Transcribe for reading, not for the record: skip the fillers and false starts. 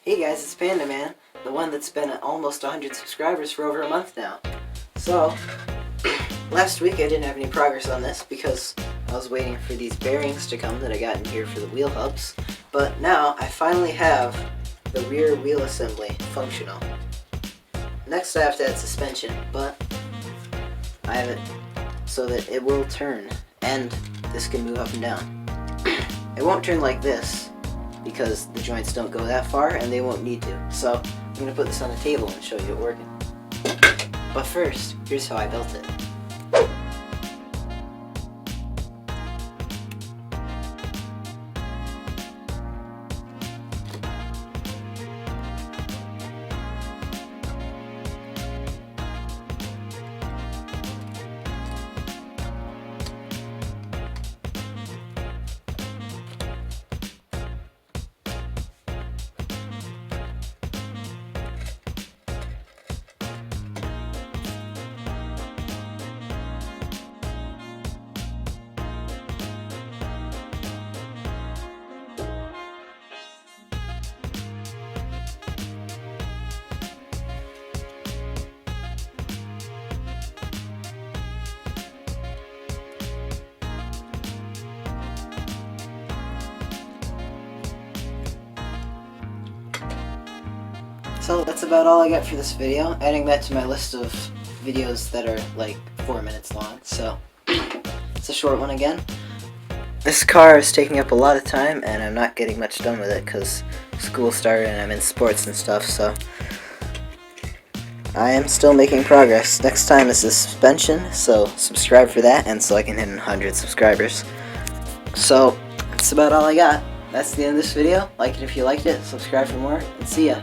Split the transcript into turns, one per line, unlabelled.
Hey guys, it's Panda Man, the one that's been at almost 100 subscribers for over a month now. So, last week I didn't have any progress on this because I was waiting for these bearings to come that I got in here for the wheel hubs, but now I finally have the rear wheel assembly functional. Next I have to add suspension, but I have it so that it will turn, and this can move up and down. It won't turn like this, because the joints don't go that far and they won't need to. So I'm going to put this on the table and show you it working. But first, here's how I built it. So that's about all I got for this video, adding that to my list of videos that are like 4 minutes long, so it's a short one again. This car is taking up a lot of time and I'm not getting much done with it because school started and I'm in sports and stuff, so I am still making progress. Next time is the suspension, so subscribe for that and so I can hit 100 subscribers. So that's about all I got. That's the end of this video. Like it if you liked it, subscribe for more, and see ya.